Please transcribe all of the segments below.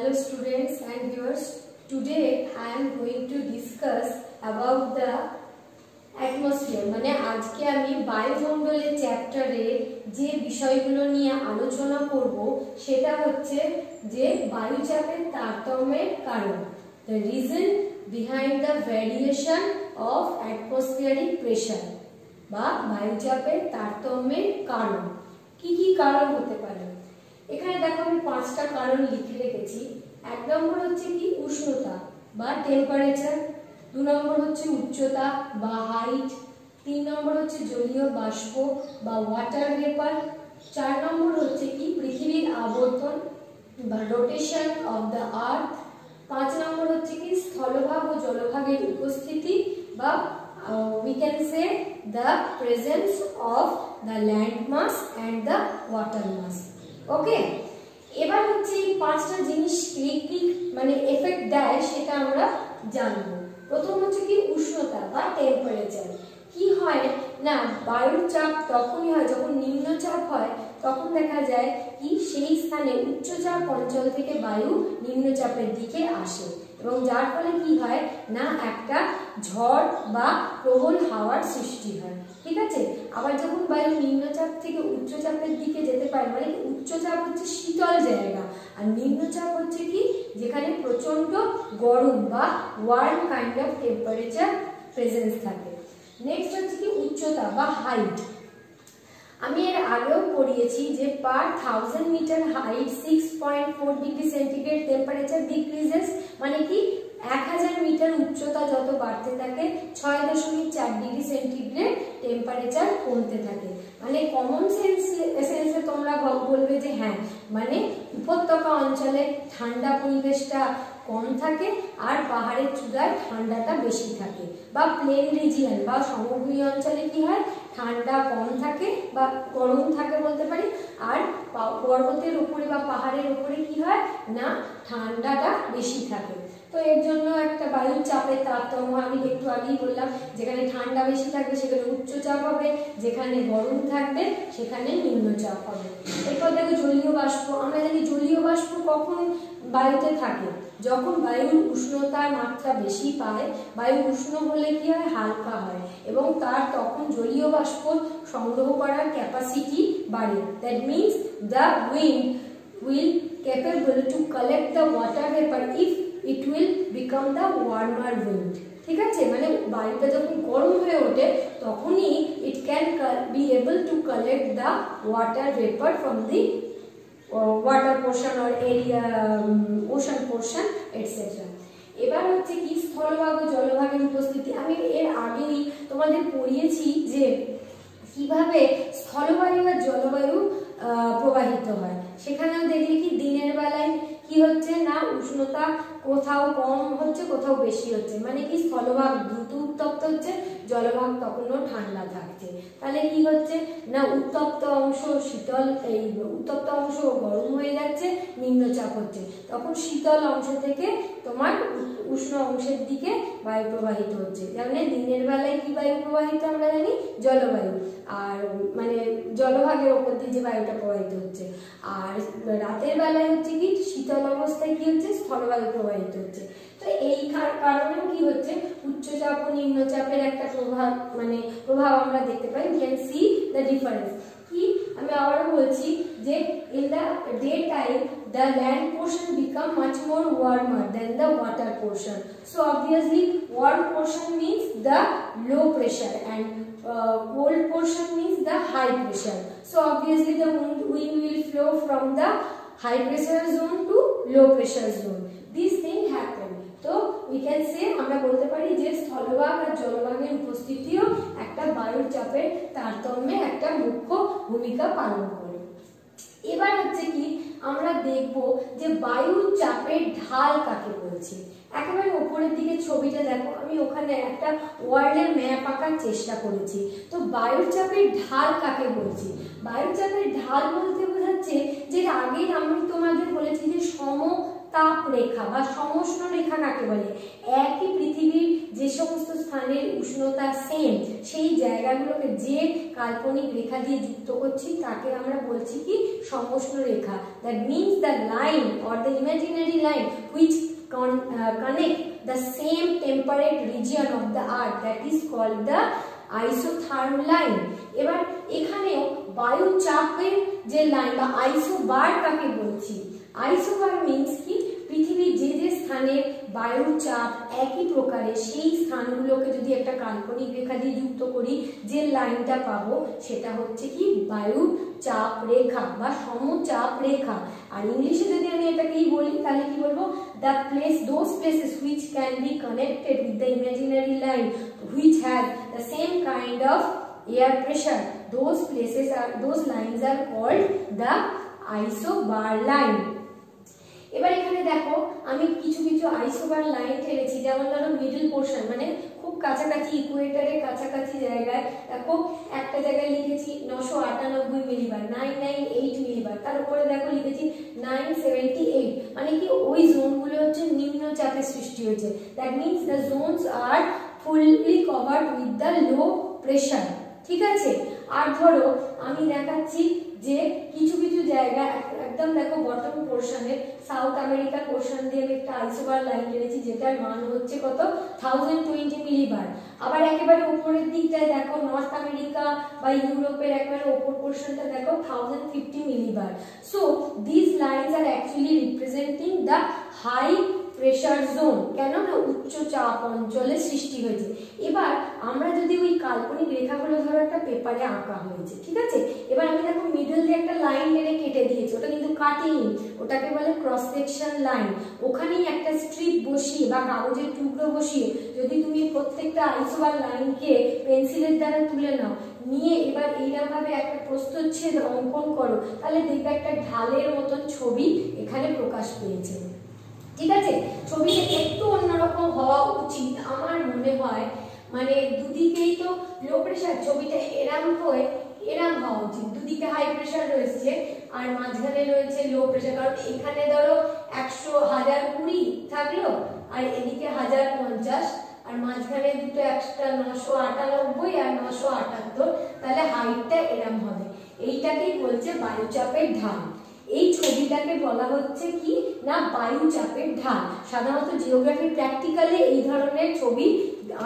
Hello students and viewers. Today I am going to discuss about the atmosphere. মানে আজকে আমি বায়ুমণ্ডলের চ্যাপ্টারে যে বিষয়গুলো নিয়ে আলোচনা করব সেটা হচ্ছে যে বায়ুচাপের তারতম্যের কারণ, the reason behind the variation of atmospheric pressure বা বায়ুচাপের তারতম্যের কারণ। কি কি কারণ হতে পারে? এখানে দেখো আমি 5টা কারণ লিখে রেখেছি। 1 নম্বর হচ্ছে কি উষ্ণতা বা টেম্পারেচার, 2 নম্বর হচ্ছে উচ্চতা বা হাইট, 3 নম্বর হচ্ছে জলীয় বাষ্প বা ওয়াটার ভেপার, 4 নম্বর হচ্ছে কি পৃথিবীর আবর্তন বা রোটেশন অফ দ্য আর্থ, 5 নম্বর হচ্ছে কি স্থলভাগ ও জলভাগের উপস্থিতি বা we can say the presence of the land mass and the water mass. ওকে, এবার হচ্ছে এই 5টা জিনিস কি মানে এফেক্ট দেয় সেটা আমরা জানবো। প্রথম হচ্ছে কি উষ্ণতা বা টেম্পারেচার। কি হয় না, বায়ুর চাপ তখনই হয় যখন নিম্নচাপ হয়, তখন দেখা যায় কি সেই স্থানে উচ্চচাপ অঞ্চল থেকে বায়ু নিম্নচাপের দিকে আসে এবং যার ফলে কি হয় না একটা ঝড় বা প্রবল হাওয়ার সৃষ্টি হয়। ঠিক আছে, আবার যখন বায়ু নিম্নচাপ থেকে উচ্চচাপের দিকে যেতে পারে, মানে উচ্চচাপ হচ্ছে শীতল জায়গা আর নিম্নচাপ হচ্ছে কি যেখানে প্রচন্ড গরম বা warm kind of temperature presence থাকে। নেক্সট হচ্ছে কি উচ্চতা বা হাইট। আমি এর আগেও পড়িয়েছি যে per 1000 metre height 6.4 degree centigrade temperature decreases, মানে কি 1000 মিটার উচ্চতা যত বাড়তে থাকে 6.4 ডিগ্রি সেন্টিগ্রেড টেম্পারেচার কমতে থাকে। মানে কমন সেন্সে তোমরা বলবে যে হ্যাঁ, মানে উপত্যকা অঞ্চলে ঠান্ডা পরিবেশটা কম থাকে আর পাহাড়ের চূড়ায় ঠান্ডাটা বেশি থাকে, বা প্লেন রিজিয়ন বা সমভূমি অঞ্চলে কি হয় ঠান্ডা কম থাকে বা গরম থাকে বলতে পারি, আর পর্বতের উপরে বা পাহাড়ের উপরে কি হয় না ঠান্ডাটা বেশি থাকে। তো এর জন্য একটা বায়ুর চাপের তারতম্য আমি একটু আগেই বললাম, যেখানে ঠান্ডা বেশি থাকবে সেখানে উচ্চচাপ হবে, যেখানে গরম থাকবে সেখানে নিম্নচাপ হবে। এরপর দেখো জলীয় বাষ্প। আমরা জানি জলীয় বাষ্প কখন বায়ুতে থাকে, যখন বায়ুর উষ্ণতার মাত্রা বেশি পায়, বায়ু উষ্ণ হলে কি হয় হালকা হয় এবং তার তখন জলীয় বাষ্প সংগ্রহ করার ক্যাপাসিটি বাড়ে। That means the wind will capable to collect the water vapor if it will become the warmer wind. ঠিক আছে, মানে বায়ুটা যখন গরম হয়ে ওঠে তখনই it can be able to collect the water vapor from the water portion or area ocean portion etc. এবার হচ্ছে কি স্থলভাগ ও জলভাগের উপস্থিতি। আমি এর আগেই তোমাদের পড়িয়েছি যে কিভাবে স্থলবায়ু আর জলবায়ু প্রবাহিত হয়। সেখানেও দেখি কি দিনের বেলায় কি হচ্ছে না উষ্ণতা কোথাও কম হচ্ছে কোথাও বেশি হচ্ছে, মানে কি স্থলভাগ দ্রুত উত্তপ্ত হচ্ছে, জলভাগ তখনও ঠান্ডা থাকছে। তাহলে কি হচ্ছে না উত্তপ্ত অংশ শীতল, এই উত্তপ্ত অংশ গরম হয়ে যাচ্ছে, নিম্নচাপ হচ্ছে, তখন শীতল অংশ থেকে তোমার উষ্ণ অংশের দিকে বায়ু প্রবাহিত হচ্ছে। যেমন দিনের বেলায় কি বায়ু প্রবাহিত আমরা জানি জলবায়ু, আর মানে জলভাগের ওপর দিয়ে যে বায়ুটা প্রবাহিত হচ্ছে, আর রাতের বেলায় হচ্ছে কি শীতল অবস্থায় কি হচ্ছে স্থলবায়ু প্রবাহিত হচ্ছে। তো এই কারণেও কি হচ্ছে উচ্চচাপ ও নিম্নচাপের একটা প্রভাব আমরা দেখতে পাই। we can see the difference. কি আমি আবারও বলছি যে in the daytime the land portion become much more warmer than the water portion. So obviously warm portion means the low pressure and cold portion means the high pressure. So obviously the wind will flow from the high pressure zone to low pressure zone. This thing happen. তো we can say আমরা বলতে পারি যে স্থলভাগ আর জলভাগের উপস্থিতিও একটা বায়ুর চাপের তারতম্যে একটা মুখ্য ভূমিকা পালন করে। এবার হচ্ছে কি আমরা দেখব যে বায়ুর চাপের ঢাল কাকে বলছি। একেবারে উপরের দিকে ছবিটা দেখো, আমি ওখানে একটা ওয়ার্ল্ডের ম্যাপ আঁকার চেষ্টা করেছি। তো বায়ুর চাপের ঢাল কাকে বলছি? বায়ুর চাপের ঢাল বলতে বোঝাচ্ছে যে আগেই আমি তোমাদের বলেছি যে সমতাপ রেখা বা সমষ্ণ রেখা কাকে বলে। একই পৃথিবীর যে সমস্ত স্থানের উষ্ণতা সেম সেই জায়গাগুলোকে যে কাল্পনিক রেখা দিয়ে যুক্ত করছি তাকে আমরা বলছি কি সমউষ্ণ রেখা। That means the line or the imaginary line which connect the same temperate region of the earth, that is called the isotherm line। এবার এখানেও বায়ু চাপের যে লাইন বা আইসোবার কাকে বলছি, আইসোবার মিন্স কি পৃথিবীর যে যে স্থানের বায়ুর চাপ একই প্রকারের সেই স্থানগুলোকে যদি একটা কাল্পনিক রেখা দিয়ে যুক্ত করি যে লাইনটা পাবো সেটা হচ্ছে কি বায়ু চাপ রেখা বা সমচাপ রেখা। আর ইংলিশে যদি আমি এটাকেই বলি তাহলে কি বলবো, the place those places which can be connected with the imaginary line which has the same kind of air pressure, those lines are called the isobar line। এবার এখানে দেখো আমি কিছু কিছু আইসোবার লাইন টেনেছি, যেমন ধরো মিডল পোর্শন মানে খুব কাছাকাছি ইকুয়েটরের কাছাকাছি জায়গায় দেখো একটা জায়গায় লিখেছি 998 মিলিবার 998 মিলিবার, তার উপরে দেখো লিখেছি 978, মানে কি ওই জোনগুলো হচ্ছে নিম্নচাপের সৃষ্টি হয়েছে। That means the zones are fully covered with the low pressure, ঠিক আছে। আর ধরো আমি দেখাচ্ছি যে কিছু কিছু জায়গা একদম দেখো বটম পোর্শনে সাউথ আমেরিকার পোর্শন দিয়ে আমি একটা আইসোবার লাইন টেনেছি যেটার মান হচ্ছে কত 1020 মিলিবার। আবার একেবারে উপরের দিকটায় দেখো নর্থ আমেরিকা বা ইউরোপের একেবারে উপর পোর্শনটা দেখো 1050 millibar. So this lines are actually representing the high pressure zone, কেন না উচ্চ চাপ অঞ্চলের সৃষ্টি হয়েছে। এবার আমরা যদি ওই কাল্পনিক রেখাগুলো ধরো একটা পেপারে আঁকা হয়েছে, ঠিক আছে, এবার আমি দেখো মিডল দিয়ে একটা লাইন টেনে কেটে দিয়েছি, ওটা কিন্তু কাটিনি, ওটাকে বলে ক্রস সেকশন লাইন। ওখানেই একটা স্ট্রিপ বসিয়ে বা কাগজের টুকরো বসিয়ে যদি তুমি প্রত্যেকটা আইসোবার লাইনকে পেন্সিলের দ্বারা তুলে নাও, নিয়ে এবার এইরকম ভাবে একটা প্রস্থচ্ছেদ অঙ্কন করো, তাহলে দেখবে একটা ঢালের মতন ছবি এখানে প্রকাশ পেয়েছে, ঠিক আছে। ছবিটা একটু অন্যরকম হওয়া উচিত আমার মনে হয়, মানে দুদিকেই তো লো প্রেসার, ছবিটা এরম হওয়া উচিত, দুদিকে হাই প্রেসার রয়েছে আর মাঝখানে রয়েছে লো প্রেসার, কারণ এখানে ধরো 1020 থাকলো আর এদিকে 1050 আর মাঝখানে দুটো একটা 998 আর 978, তাহলে হাইটটা এরম হবে। এইটাকেই বলছে বায়ুচাপের ঢাল। এই ছবিটাকে বলা হচ্ছে কি না বায়ুচাপের ঢাল। সাধারণত জিওগ্রাফি প্র্যাকটিক্যালে এই ধরনের ছবি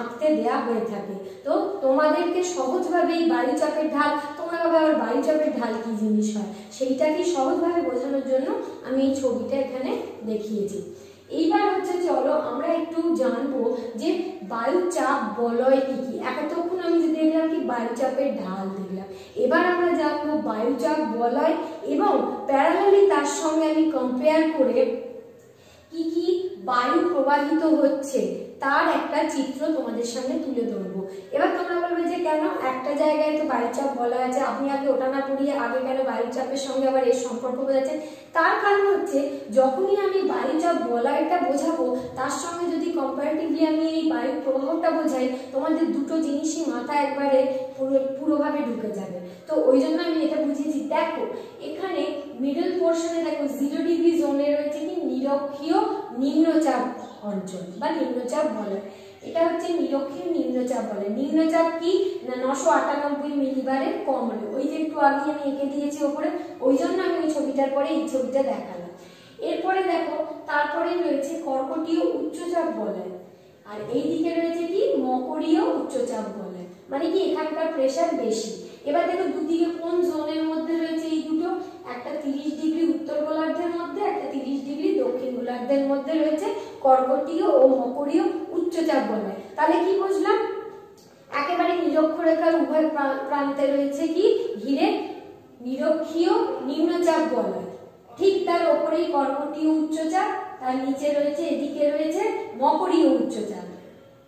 আঁকতে দেয়া হয়ে থাকে। তো তোমাদেরকে সহজভাবে এই বায়ুচাপের ঢাল, তোমরা ভাবে আবার বায়ুচাপের ঢাল কি জিনিস হয় সেইটাকে সহজভাবে বোঝানোর জন্য আমি এই ছবিটা এখানে দেখিয়েছি। এইবার হচ্ছে চলো আমরা একটু জানবো যে বায়ুচাপ বলয় কি কি। এতক্ষণ আমি দেখলাম কি বায়ুচাপের ঢাল দেখলাম, এবার আমরা জানবো বায়ুচাপ বলয় এবং প্যারালালি তার সঙ্গে আমি কম্পেয়ার করে কি কি বায়ু প্রবাহিত হচ্ছে তার একটা চিত্র তোমাদের সামনে তুলে ধরবো। এবার তোমরা বলবে যে কেন একটা জায়গায় তো বায়ুচাপ বলা আছে, আপনি আগে ওটা না পড়িয়ে আগে কেন বায়ুচাপের সঙ্গে আবার এর সম্পর্ক বোঝাচ্ছেন? তার কারণ হচ্ছে যখনই আমি বায়ুচাপ বলয়টা বোঝাবো তার সঙ্গে যদি কম্পারেটিভলি আমি এই বায়ু প্রবাহটা বোঝাই, তোমাদের দুটো জিনিসই মাথা একবারে পুরোভাবে ঢুকে যাবে। তো ওই জন্য আমি এটা বুঝিয়েছি। দেখো এখানে মিডল পোর্শনে দেখো 0 ডিগ্রি জোনে রয়েছে কি নিরক্ষীয় নিম্নচাপ অঞ্চল বা নিম্নচাপ বলয়। এটা হচ্ছে নিরক্ষীয় নিম্নচাপ বলে। নিম্নচাপ কি না 998 মিলিবারের কম হলে, ওই যে একটু আগে আমি এঁকে দিয়েছি ওপরে, ওই জন্য আমি ওই ছবিটার পরে এই ছবিটা দেখালাম। এরপরে দেখো তারপরে রয়েছে কর্কটীয় উচ্চচাপ বলয়, আর এই দিকে রয়েছে কি মকরীয় উচ্চচাপ বলয়, মানে কি এখানকার প্রেসার বেশি। এবার দেখো দুদিকে কোন জোনের মধ্যে রয়েছে এই দুটো, একটা 30 ডিগ্রি উত্তর গোলার্ধের মধ্যে, একটা 30 ডিগ্রি দক্ষিণ গোলার্ধের মধ্যে রয়েছে কর্কটীয় ও মকরীয় উচ্চচাপ বলয়। তাহলে কি বুঝলাম, একেবারে নিরক্ষরেখার উভয় প্রান্তে রয়েছে কি ঘিরে নিরক্ষীয় নিম্নচাপ বলয়, ঠিক তার উপরেই কর্কটীয় উচ্চচাপ, তার নিচে রয়েছে এদিকে রয়েছে মকরীয় উচ্চচাপ,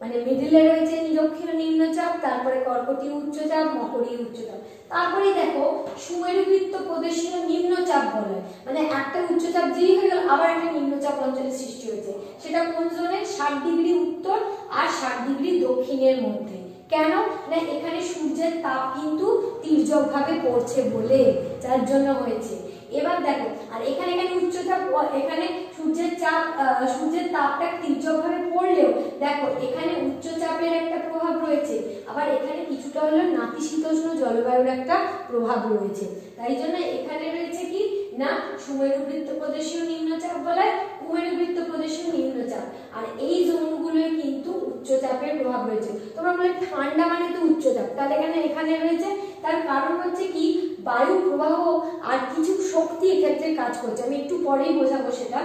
মানে মিডলে রয়েছে নিরক্ষীয় নিম্নচাপ, তারপরে কর্কটীয় উচ্চচাপ, মকরীয় উচ্চচাপ। তারপরে দেখো সুমেরুবৃত্ত প্রদেশীয় নিম্নচাপ বলয়, মানে একটা উচ্চচাপ যেই হয়ে গেল আবার একটা নিম্নচাপ অঞ্চলের সৃষ্টি হয়েছে। সেটা কোন জোনে? 60 ডিগ্রি উত্তর আর 60 ডিগ্রি দক্ষিণের মধ্যে। কেন না এখানে সূর্যের তাপ কিন্তু তির্যকভাবে পড়ছে বলে, যার জন্য হয়েছে। এবার দেখো আর এখানে উচ্চচাপ, এখানে সূর্যের তাপটা তির্যকভাবে পড়লেও দেখো এখানে উচ্চচাপ রয়েছে, আবার এখানে কিছুটা হলো নাতিশীতোষ্ণ জলবায়ুর একটা প্রভাব রয়েছে। তাই জন্য এখানে রয়েছে কি না সুমেরুবৃত্ত প্রদেশীয় নিম্নচাপ বলয়, কুমেরুবৃত্ত প্রদেশীয় নিম্নচাপ, আর এই জোনগুলোয় কিন্তু উচ্চচাপের প্রভাব রয়েছে। তোমরা বলে ঠান্ডা মানে তো উচ্চচাপ, তাহলে এখানে রয়েছে, তার কারণ হচ্ছে কি বায়ু প্রবাহ আর কিছু শক্তি এক্ষেত্রে কাজ করছে। আমি একটু পরেই বোঝাবো সেটা,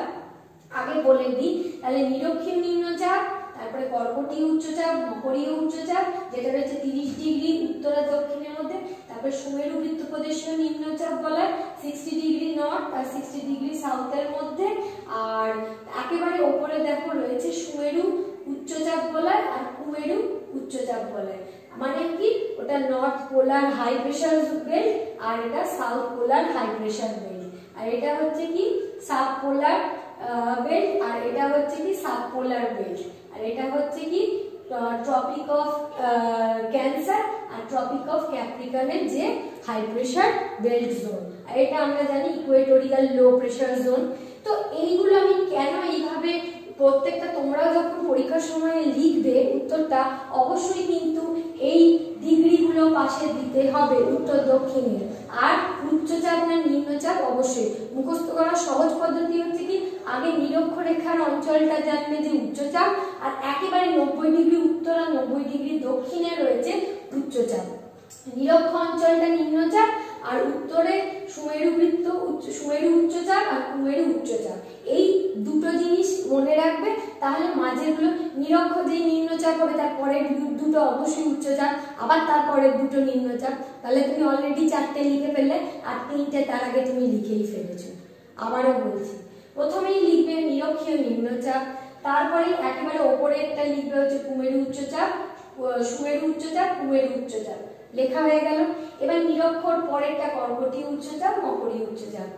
আগে বলে দিই। তাহলে নিরক্ষীয় নিম্নচাপ, তারপরে কর্কটীয় উচ্চচাপ, মকরীয় উচ্চচাপ যেটা রয়েছে 30 ডিগ্রি উত্তর আর দক্ষিণের মধ্যে, তারপরে সুমেরুবৃত্ত প্রদেশীয় নিম্নচাপ বলয় 60 ডিগ্রি নর্থ আর 60 ডিগ্রি সাউথের মধ্যে, আর একেবারে ওপরে দেখো রয়েছে সুমেরু উচ্চচাপ বলয় আর কুমেরু উচ্চচাপ বলয়। মানে কি ওটা নর্থ পোলার হাই প্রেসার বেল্ট আর এটা সাউথ পোলার হাই প্রেসার বেল্ট, আর এটা হচ্ছে কি সাব পোলার বেল্ট আর এটা হচ্ছে কি সাব পোলার বেল্ট, আর এটা হচ্ছে কি ট্রপিক অফ ক্যান্সার আর ট্রপিক অফ ক্যাপ্রিকনের যে হাই প্রেসার বেল্ট জোন, আর এটা আমরা জানি ইকুয়েটোরিয়াল লো প্রেসার জোন। তো এইগুলো আমি কেন এইভাবে প্রত্যেকটা তোমরাও যখন পরীক্ষার সময় লিখবে উত্তরটা অবশ্যই কিন্তু এই ডিগ্রিগুলো পাশে দিতে হবে উত্তর দক্ষিণের, আর উচ্চচাপ না নিম্নচাপ অবশ্যই মুখস্থ করার সহজ পদ্ধতি হচ্ছে কি আগে নিরক্ষরেখার অঞ্চলটা জানবে যে উচ্চচাপ, আর একেবারে 90 ডিগ্রি উত্তর আর 90 ডিগ্রি দক্ষিণে রয়েছে উচ্চচাপ। নিরক্ষ অঞ্চলটা নিম্নচাপ আর উত্তরে সুমেরু উচ্চচাপ আর কুমেরু উচ্চচাপ, এই দুটো জিনিস মনে রাখবে। তাহলে মাঝেরগুলো নিরক্ষ যেই নিম্নচাপ হবে তারপরে দুটো অবশ্যই উচ্চচাপ, আবার তারপরে দুটো নিম্নচাপ, তাহলে তুমি অলরেডি 4টে লিখে ফেললে, আর 3টে তার আগে তুমি লিখেই ফেলেছো। আবারও বলছি, প্রথমেই লিখবে নিরক্ষীয় নিম্নচাপ, তারপরে একেবারে ওপরে একটা লিখবে হচ্ছে কুমেরু উচ্চচাপ, সুমেরু উচ্চচাপ, কুমেরু উচ্চচাপ, লেখা হয়ে গেল। এবার নিরক্ষর পরেরটা কর্কটীয় উচ্চচাপ, মকরীয় উচ্চচাপ,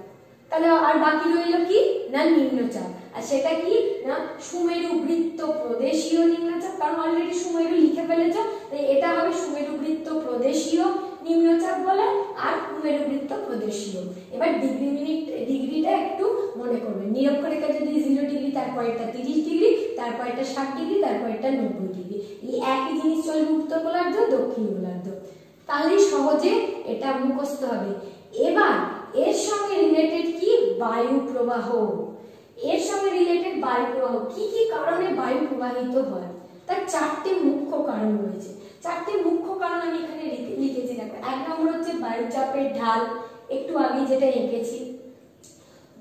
তাহলে আর বাকি রইল কি না নিম্নচাপ, আর সেটা কি না সুমেরুবৃত্ত প্রদেশীয় নিম্নচাপ, কারণ অলরেডি সুমেরু লিখে ফেলেছো, তাই এটা হবে সুমেরুবৃত্ত প্রদেশীয় নিম্নচাপ বলে আর কুমেরুবৃত্ত প্রদেশীয়। এবার ডিগ্রিটা একটু মনে করবে, নিরক্ষরেখা যদি 0 ডিগ্রি, তারপর এটা 30 ডিগ্রি, তারপর এটা 60 ডিগ্রি, তারপর এটা 90 ডিগ্রি, এই একই জিনিস চলবে উত্তর গোলার্ধ দক্ষিণ গোলার্ধ, তাহলেই সহজে এটা মুখস্থ হবে। এবার এর সঙ্গে রিলেটেড কি বায়ু প্রবাহ, এর সঙ্গে রিলেটেড বায়ু প্রবাহ কি কি কারণে বায়ু প্রবাহিত হয়, তার 4টে মুখ্য কারণ রয়েছে। 4টে মুখ্য কারণ আমি এখানে লিখেছি, দেখো। 1 নম্বর হচ্ছে বায়ুচাপের ঢাল, একটু আগে যেটা এঁকেছি।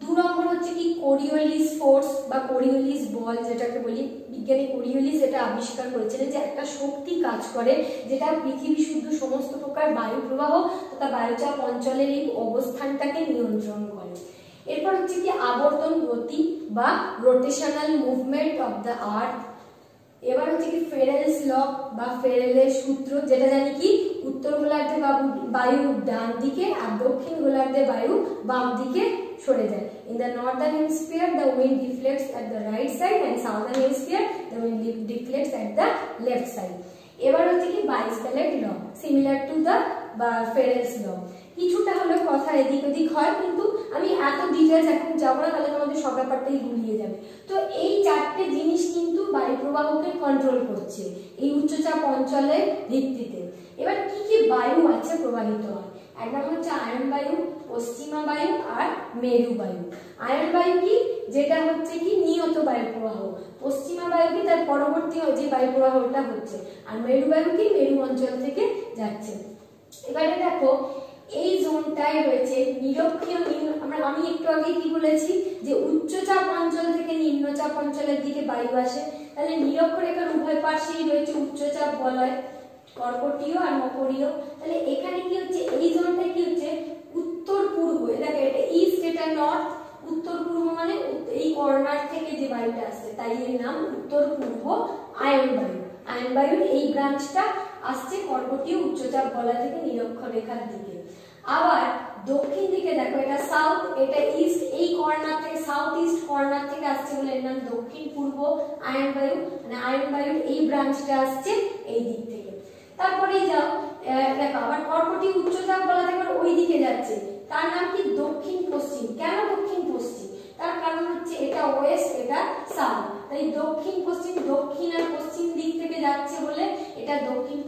2 নম্বর হচ্ছে কি কোরিওলিস ফোর্স বা কোরিওলিস বল, যেটাকে বলি বিজ্ঞানী কোরিওলিস এটা আবিষ্কার করেছিলেন, যে একটা শক্তি কাজ করে যেটা পৃথিবী শুদ্ধ সমস্ত প্রকার বায়ু প্রবাহ তথা বায়ুচাপ অঞ্চলের এই অবস্থানটাকে নিয়ন্ত্রণ করে। এরপর হচ্ছে কি আবর্তন গতি বা rotational movement of the earth. এবার হচ্ছে কি ফেরেলস ল বা ফেরেলের সূত্র, যেটা জানি কি উত্তর গোলার্ধে বায়ু ডান দিকে আর দক্ষিণ গোলার্ধে বায়ু বাম দিকে সরে যায়। In the northern hemisphere the wind deflects at the right side and southern hemisphere the wind deflects at the left side. এবার হচ্ছে কি বাইসবেলের ল, সিমিলার টু দ্য ফেরেলস ল। কিছুটা হলো কথা এদিক ওদিক হয়, কিন্তু আমি এত ডিটেইলস এখন যাব না, তাহলে তোমাদের সব ব্যাপারটাই গুলিয়ে যাবে। তো এই 4টে জিনিস কিন্তু বায়ু প্রবাহকে কন্ট্রোল করছে এই উচ্চচাপ অঞ্চলের ভিত্তিতে। এবার কি কি বায়ু আছে প্রবাহিত হয়, একটা হচ্ছে আয়ন বায়ু, পশ্চিমা বায়ু আর মেরু বায়ু। আয়ন বায়ু কি, যেটা হচ্ছে কি নিয়ত বায়ু প্রবাহ, পশ্চিমা বায়ু কি তার পরবর্তী যে বায়ু প্রবাহটা হচ্ছে, আর মেরু বায়ু কি মেরু অঞ্চল থেকে যাচ্ছে। এবারে দেখো এই জোনটায় রয়েছে নিরক্ষীয় আমি একটু আগে কি বলেছি যে উচ্চচাপ অঞ্চল থেকে নিম্নচাপ অঞ্চলের দিকে বায়ু আসে, তাহলে নিরক্ষরেখার উভয় পাশেই রয়েছে উচ্চচাপ বলয়, কর্কটীয় আর মকরীয়। তাহলে এখানে কি হচ্ছে, এই জোনটা কি হচ্ছে উত্তর পূর্ব, দেখো এটা ইস্ট এটা নর্থ, উত্তর পূর্ব মানে এই কর্নার থেকে যে বায়ুটা আসছে তাই এর নাম উত্তর পূর্ব আয়ন বায়ু। আয়ন বায়ুর এই ব্রাঞ্চটা আসছে কর্কটীয় উচ্চচাপ বলয় থেকে নিরক্ষরেখার দিকে। আবার দক্ষিণ দিকে দেখো এটা সাউথ এটা ইস্ট, এই কর্নার থেকে সাউথ ইস্ট কর্নার থেকে আসছে বলে এর নাম দক্ষিণ পূর্ব আয়ন বায়ু, মানে আয়ন বায়ুর এই ব্রাঞ্চটা আসছে এই দিক থেকে। তারপরে যাও দেখো আবার কর্কটীয় উচ্চচাপ বলয় থেকে ওই দিকে যাচ্ছে, তার নাম কি দক্ষিণ পশ্চিম। কেন দক্ষিণ পশ্চিম, তার কারণ হচ্ছে এটা ওয়েস্ট এটা সাউথ, তাই দক্ষিণ পশ্চিম, দক্ষিণ আর পশ্চিম দিক থেকে যাচ্ছে বলে এটা দক্ষিণ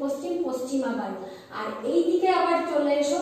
পশ্চিমা বায়ু। আর এই দিকে আবার চলে এসো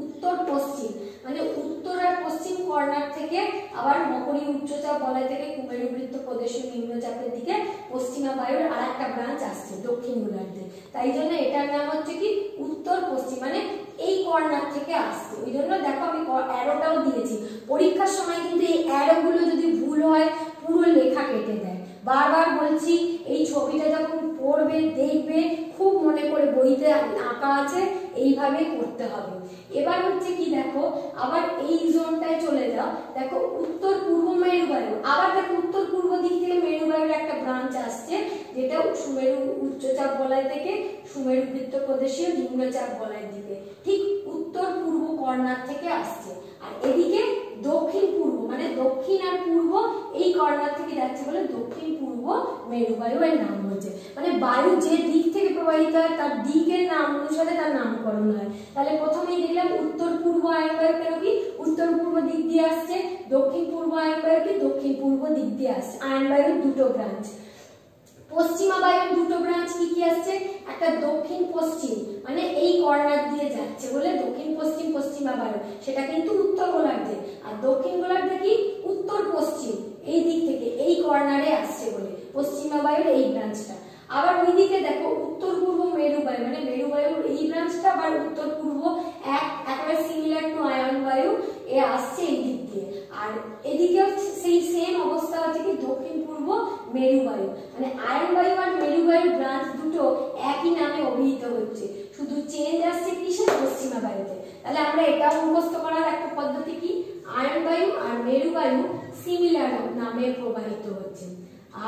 উত্তর পশ্চিম, মানে উত্তর আর পশ্চিম কর্নার থেকে আবার মকরী উচ্চচাপ বলয় থেকে কুমেরুবৃত্ত প্রদেশীয় নিম্নচাপের দিকে পশ্চিমা বায়ুর আর একটা ব্রাঞ্চ আসছে দক্ষিণ গোলার্ধে। তাই জন্য এটার নাম হচ্ছে কি উত্তর পশ্চিম, মানে এই কর্নার থেকে আসছে। ওই জন্য দেখো আমি অ্যারোটাও দিয়েছি। পরীক্ষার সময় কিন্তু এই অ্যারোগুলো যদি ভুল হয় পুরো লেখা কেটে দেয়। বারবার বলছি, এই ছবিটা যখন পড়বে দেখবে খুব মনে করে বইতে আঁকা আছে, এইভাবে করতে হবে। এবার হচ্ছে কি দেখো, আবার এই জোনটায় চলে যাও, দেখো উত্তর পূর্ব মেরুবায়ু, আবার দেখো উত্তর পূর্ব দিক থেকে মেরুবায়ুর একটা ব্রাঞ্চ আসছে, যেটা সুমেরু উচ্চচাপ বলয় থেকে সুমেরুবৃত্ত প্রদেশীয় নিম্নচাপ বলয়ের দিকে ঠিক উত্তর পূর্ব কর্নার থেকে আসছে। আর এদিকে দক্ষিণ পূর্ব, মানে দক্ষিণ আর পূর্ব এই কর্নার থেকে যাচ্ছে বলে দক্ষিণ পূর্ব মেরুবায়ু এর নাম হয়েছে। মানে বায়ু যে দিক থেকে প্রবাহিত হয় তার দিকের নাম অনুসারে তার নামকরণ হয়। তাহলে প্রথমেই দেখলাম উত্তর পূর্ব আয়ন বায়ু কেন কি উত্তর পূর্ব দিক দিয়ে আসছে, দক্ষিণ পূর্ব আয়ন বায়ু কি দক্ষিণ পূর্ব দিক দিয়ে আসছে। আয়ন বায়ুর দুটো ব্রাঞ্চ। পশ্চিমা বায়ুর দুটো ব্রাঞ্চ কি কি আসছে, একটা দক্ষিণ পশ্চিম, মানে এই কর্নার দিয়ে যাচ্ছে বলে দক্ষিণ পশ্চিম পশ্চিমা বায়ু, সেটা কিন্তু উত্তর গোলার্ধে। আর দক্ষিণ গোলার্ধে কি উত্তর পশ্চিম, এই দিক থেকে এই কর্নারে আসছে বলে পশ্চিমা বায়ুর এই ব্রাঞ্চটা। আবার ওইদিকে দেখো উত্তর পূর্ব মেরুবায়ু, মানে মেরুবায়ুর এই ব্রাঞ্চটা আবার উত্তর পূর্ব একেবারে সিমিলার টু আয়ন বায়ু এ আসছে এই দিক দিয়ে। আর এদিকেও সেই সেম অবস্থা হচ্ছে কি দক্ষিণ পূর্ব মেরুবায়ু, মানে আয়ন বায়ু আর মেরুবায়ু ব্রাঞ্চ দুটো একই নামে অভিহিত হচ্ছে, শুধু চেঞ্জ আসছে কিসে পশ্চিমা বায়ুতে। তাহলে আমরা এটাও মুখস্থ করার একটা পদ্ধতি কি, আয়ন বায়ু আর মেরুবায়ু সিমিলার নামে প্রবাহিত হচ্ছে,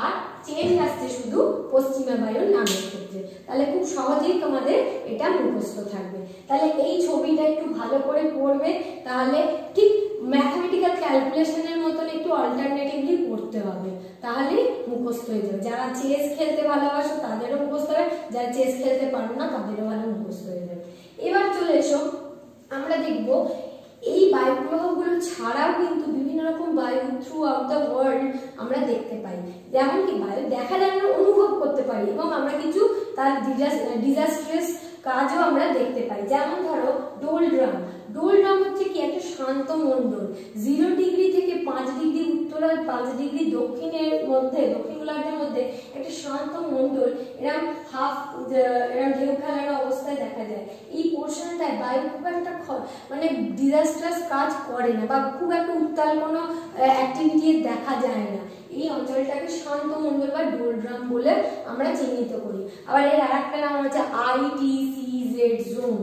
আর চেঞ্জ আসছে শুধু পশ্চিমা বায়ুর নামের ক্ষেত্রে। তাহলে খুব সহজেই তোমাদের এটা মুখস্থ থাকবে। তাহলে এই ছবিটা একটু ভালো করে পড়বে, তাহলে ঠিক ম্যাথমেটিক্যাল ক্যালকুলেশনের মতন একটু অল্টারনেটিভলি পড়তে হবে, তাহলে মুখস্থ হয়ে যাবে। যারা চেস খেলতে ভালোবাসো তাদেরও মুখস্থ হবে, যারা চেস খেলতে পারো না তাদেরও ভালো মুখস্থ হয়ে যাবে। এবার চলে এসো, আমরা দেখব এই বায়ুপ্রবাহগুলো ছাড়াও কিন্তু বিভিন্ন রকম বায়ু থ্রু আউট দ্য ওয়ার্ল্ড আমরা দেখতে পাই। যেমন কি বায়ু দেখা যায় না, অনুভব করতে পারি, এবং আমরা কিছু তার ডিজাস্ট্রাস কাজও আমরা দেখতে পাই। যেমন ধরো ডোলড্রাম। ডোলড্রাম হচ্ছে কি একটা শান্ত মণ্ডল, 0 ডিগ্রি থেকে 5 ডিগ্রি উত্তর আর 5 ডিগ্রি দক্ষিণের মধ্যে, দক্ষিণ গোলার্ধের মধ্যে একটা শান্ত মণ্ডল এরকম এরকম ঢেউ খেলানো অবস্থায় দেখা যায়। এই পোর্শনটায় বায়ু খুব একটা মানে ডিজাস্ট্রাস কাজ করে না, বা খুব একটা উত্তাল কোনো অ্যাক্টিভিটি দেখা যায় না। এই অঞ্চলটাকে শান্ত মণ্ডল বা ডোলড্রাম বলে আমরা চিহ্নিত করি। আবার এর আরেকটা নাম হচ্ছে ITCZ zone,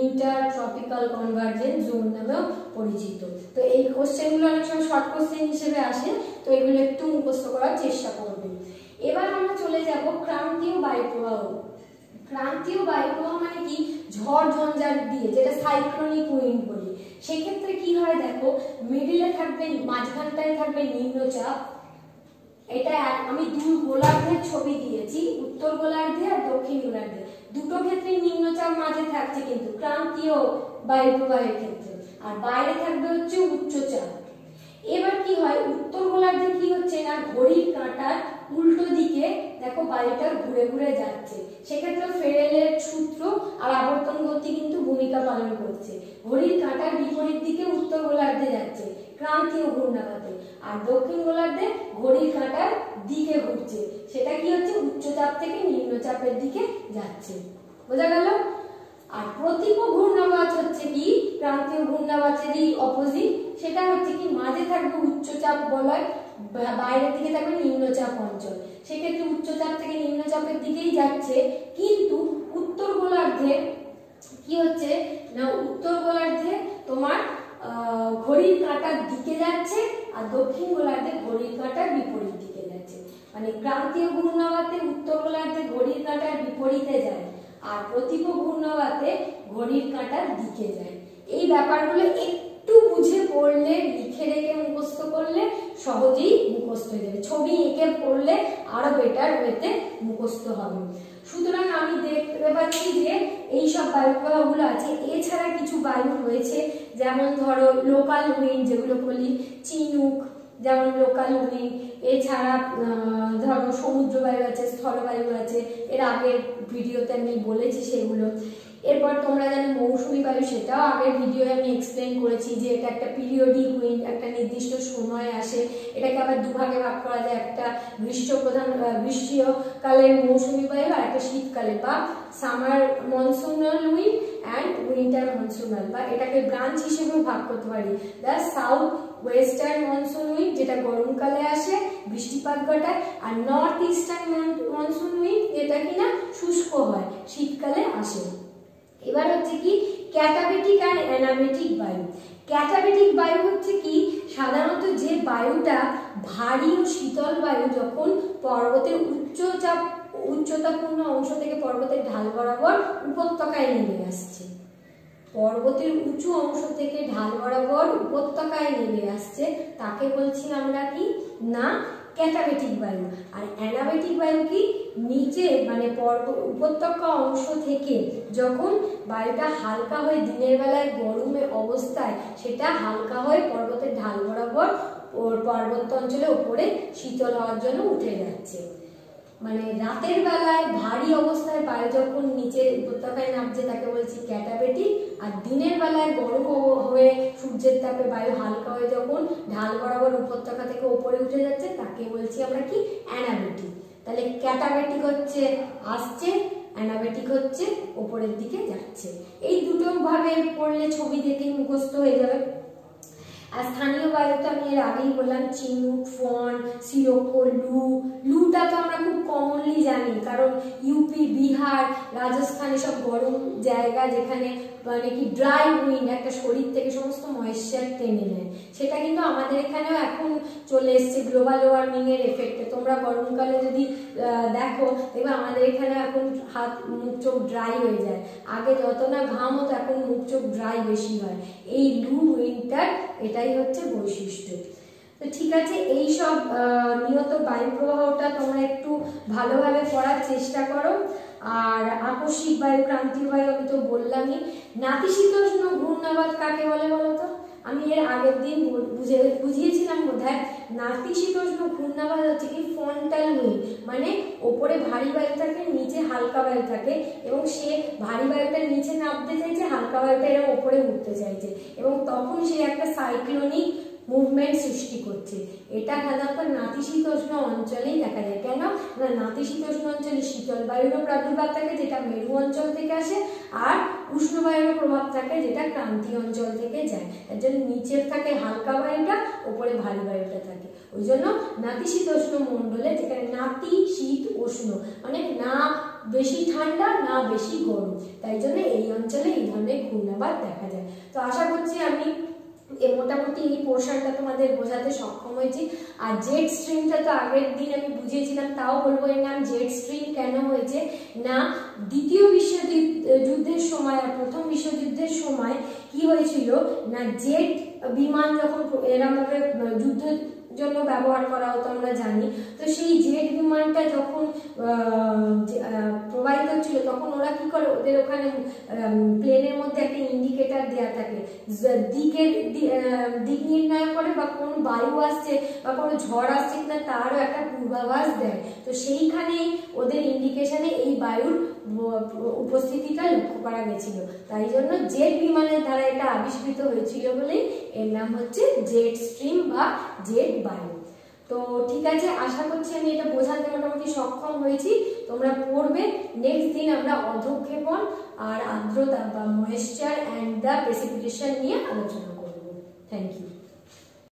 inter tropical convergence zone নামেও পরিচিত। তো এই কোশ্চেনগুলো অনেক সময় শর্ট কোশ্চেন হিসেবে আসে, তো এগুলো একটু মুখস্থ করার চেষ্টা করবেন। এবার আমরা চলে যাব ক্রান্তীয় বায়ুপ্রবাহ। ক্রান্তীয় বায়ুপ্রবাহ মানে কি ঝড় ঝঞ্ঝাট দিয়ে, যেটা সাইক্লোনিক উইন্ড বলি। সেক্ষেত্রে কি হয় দেখো, মিডিলে থাকবে, মাঝখানটায় থাকবে নিম্নচাপ। এটা আমি দুই গোলার্ধের ছবি দিয়েছি, উত্তর গোলার্ধে আর দক্ষিণ গোলার্ধে, দুটো ক্ষেত্রে নিম্নচাপ মাঝে থাকছে কিন্তু ক্রান্তীয় বায়ুপ্রবাহের ক্ষেত্রে, আর বাইরে থাকবে হচ্ছে উচ্চচাপ। এবার কি হয়, উত্তর গোলার্ধে কি হচ্ছে না, ঘড়ির কাঁটার উল্টো দিকে দেখো বায়ুটা ঘুরে ঘুরে যাচ্ছে। সেক্ষেত্রে ফেরেলের সূত্র আর আবর্তন গতি কিন্তু ভূমিকা পালন করছে। ঘড়ির কাঁটার বিপরীত দিকে উত্তর গোলার্ধে যাচ্ছে ক্রান্তীয় ঘূর্ণাবাতে, আর দক্ষিণ গোলার্ধে ঘড়ির কাঁটার দিকে ঘুরছে, সেটা কি হচ্ছে উচ্চচাপ থেকে নিম্নচাপের দিকে যাচ্ছে। বোঝা গেল? আর প্রতিপ ঘূর্ণাবাত হচ্ছে কি ক্রান্তীয় ঘূর্ণাবাতেরই অপোজিট, সেটা হচ্ছে কি মাঝে থাকবে উচ্চচাপ বলয়, বাইরের দিকে থাকবে নিম্নচাপ অঞ্চল। সেক্ষেত্রে উচ্চচাপ থেকে নিম্নচাপের দিকেই যাচ্ছে, কিন্তু উত্তর গোলার্ধে কি হচ্ছে না, উত্তর গোলার্ধে তোমার ঘড়ির কাঁটার দিকে যাচ্ছে, আর দক্ষিণ গোলার্ধে ঘড়ির কাঁটার বিপরীত দিকে যাচ্ছে। মানে ক্রান্তীয় ঘূর্ণাবাতে উত্তর গোলার্ধে ঘড়ির কাঁটার বিপরীতে যায়, আর প্রতিপ ঘূর্ণাবাতে ঘড়ির কাঁটার দিকে যায়। এই ব্যাপারগুলো একটু বুঝে পড়লে, লিখে রেখে মুখস্থ করলে সহজেই মুখস্থ হয়ে যাবে। ছবি এঁকে পড়লে আরো বেটার ওয়েতে মুখস্থ হবে। সুতরাং আমি দেখতে পাচ্ছি যে এইসব বায়ুপ্রবাহগুলো আছে। এছাড়া কিছু বায়ু রয়েছে, যেমন ধরো লোকাল উইন্ড যেগুলো বলি, চিনুক, যেমন লোকাল উইন্ড, এছাড়া ধরো সমুদ্র বায়ু আছে, স্থলবায়ু আছে, এর আগের ভিডিওতে আমি বলেছি সেগুলো। এরপর তোমরা জানো মৌসুমী বায়ু, সেটাও আগের ভিডিওয়ে আমি এক্সপ্লেন করেছি যে এটা একটা পিরিয়ডিক উইন্ড, একটা নির্দিষ্ট সময় আসে। এটাকে আবার দুভাগে ভাগ করা যায়, একটা গ্রীষ্মকালের মৌসুমী বায়ু আর একটা শীতকালে বা সামার মনসুনাল উইন্ড অ্যান্ড উইন্টার মনসুনাল, বা এটাকে ব্রাঞ্চ হিসেবেও ভাগ করতে পারি। The south western monsoon wind যেটা গরমকালে আসে, বৃষ্টিপাত ঘটায়, আর নর্থ ইস্টার্ন মনসুন উইন্ড যেটা কিনা শুষ্ক হয়, শীতকালে আসে। এবার হচ্ছে কি ক্যাটাবেটিক আর অ্যানাবেটিক বায়ু। ক্যাটাবেটিক বায়ু হচ্ছে কি সাধারণত যে বায়ুটা ভারী ও শীতল বায়ু যখন পর্বতের উচ্চতাপূর্ণ অংশ থেকে পর্বতের ঢাল বরাবর উপত্যকায় নেমে আসছে, পর্বতের উঁচু অংশ থেকে ঢাল বরাবর উপত্যকায় নেমে আসছে, তাকে বলছি আমরা কি না ক্যাটাবেটিক বায়ু। আর অ্যানাবেটিক বায়ু কি নিচে মানে উপত্যকা অংশ থেকে যখন বায়ুটা হালকা হয়ে দিনের বেলায় গরমে অবস্থায় সেটা হালকা হয়ে পর্বতের ঢাল বরাবর পার্বত্য অঞ্চলে উপরে শীতল হওয়ার জন্য উঠে যাচ্ছে। মানে রাতের বেলায় ভারী অবস্থায় বায়ু যখন নিচে উপত্যকায় নামছে তাকে বলছি ক্যাটাবেটিক, আর দিনের বেলায় গরম হয়ে সূর্যের তাপে বায়ু হালকা হয়ে যখন ঢাল বরাবর উপত্যকা থেকে উপরে উঠে যাচ্ছে তাকে বলছি আমরা কি অ্যানাবেটিক। তাহলে ক্যাটাবেটিক হচ্ছে আসছে, অ্যানাবেটিক হচ্ছে উপরের দিকে যাচ্ছে। এই দুটো ভাবে পড়লে ছবি দেখে মুখস্থ হয়ে যাবে। আর স্থানীয় বায়ু তো আমি এর আগেই বললাম চিনুক, ফন, সিরোকো, লুটা তো আমরা খুব কমনলি জানি, কারণ ইউপি, বিহার, রাজস্থান এসব গরম জায়গা যেখানে মানে কি ড্রাই উইন্ড একটা শরীর থেকে সমস্ত ময়েশ্চার টেনে নেয়, সেটা কিন্তু আমাদের এখানেও এখন চলে এসছে গ্লোবাল ওয়ার্মিং এর এফেক্টে। তোমরা গরমকালে যদি দেখো দেখবে আমাদের এখানে এখন হাত মুখ চোখ ড্রাই হয়ে যায়, আগে যত না ঘাম হতো এখন মুখ চোখ ড্রাই বেশি হয়, এই লু উইন্টার এটাই হচ্ছে বৈশিষ্ট্য। তো ঠিক আছে, এই সব নিয়ত বায়ু প্রবাহটা তোমরা একটু ভালোভাবে পড়ার চেষ্টা করো। আর আকস্মিক বায়ু, ক্রান্তীয় বায়ু আমি তো বললামই। নাতিশীতোষ্ণ ঘূর্ণাবাত কাকে বলে বলো তো? আমি এর আগের দিন বুঝিয়েছিলাম বোধহয়। নাতিশীতোষ্ণ ঘূর্ণাবাত হচ্ছে কি ফ্রন্টাল উইন্ড, মানে ওপরে ভারী বায়ু থাকে, নিচে হালকা বায়ু থাকে, এবং সে ভারী বায়ুটা নিচে নামতে চাইছে, হালকা বায়ুটা এরকম ওপরে উঠতে চাইছে, এবং তখন সে একটা সাইক্লোনিক মুভমেন্ট সৃষ্টি করছে। এটা সাধারণত নাতিশীতোষ্ণ অঞ্চলেই দেখা যায়। কেন না নাতিশীতোষ্ণ অঞ্চলে শীতল বায়ুরও প্রাদুর্ভাব থাকে যেটা মেরু অঞ্চল থেকে আসে, আর উষ্ণ বায়ুরও প্রভাব থাকে যেটা ক্রান্তীয় অঞ্চল থেকে যায়। এর জন্য নিচের থাকে হালকা বায়ুটা, উপরে ভারী বায়ুটা থাকে। ওই জন্য নাতিশীতোষ্ণ মণ্ডলে যেখানে নাতি শীত উষ্ণ মানে না বেশি ঠান্ডা না বেশি গরম, তাই জন্য এই অঞ্চলে এই ধরনের ঘূর্ণাবাত দেখা যায়। তো আশা করছি আমি মোটামুটি এই পোর্শনটা তোমাদের বোঝাতে সক্ষম হয়েছি। আর জেট স্ট্রিমটা তো আগের দিন আমি বুঝিয়েছিলাম, তাও বলবো এর নাম জেট স্ট্রিম কেন হয়েছে না দ্বিতীয় বিশ্বযুদ্ধের সময় আর প্রথম বিশ্বযুদ্ধের সময় কি হয়েছিল না জেট বিমান যখন এরমভাবে যুদ্ধ জন্য ব্যবহার করা হতো আমরা জানি, তো সেই জেট বিমানটা যখন প্রবাহিত হচ্ছিল তখন ওরা কি করে ওদের ওখানে প্লেনের মধ্যে একটা ইন্ডিকেটর দেওয়া থাকে, দিক নির্ণয় করে বা কোন বায়ু আসছে বা কোনো ঝড় আসছে কিনা তারও একটা পূর্বাভাস দেয়। তো সেইখানেই ওদের ইন্ডিকেশনে এই বায়ুর উপস্থিতিটা লক্ষ্য করা গেছিল, তাই জন্য জেট বিমানের দ্বারা এটা আবিষ্কৃত হয়েছিল বলেই এর নাম হচ্ছে জেট স্ট্রিম বা জেট বায়ু। তো ঠিক আছে, আশা করছি আমি এটা বোঝাতে মোটামুটি সক্ষম হয়েছি। তোমরা পড়বে। নেক্সট দিন আমরা অধঃক্ষেপণ আর আর্দ্রতা বা ময়েশ্চার অ্যান্ড দ্য প্রেসিপিটেশন নিয়ে আলোচনা করব। Thank you.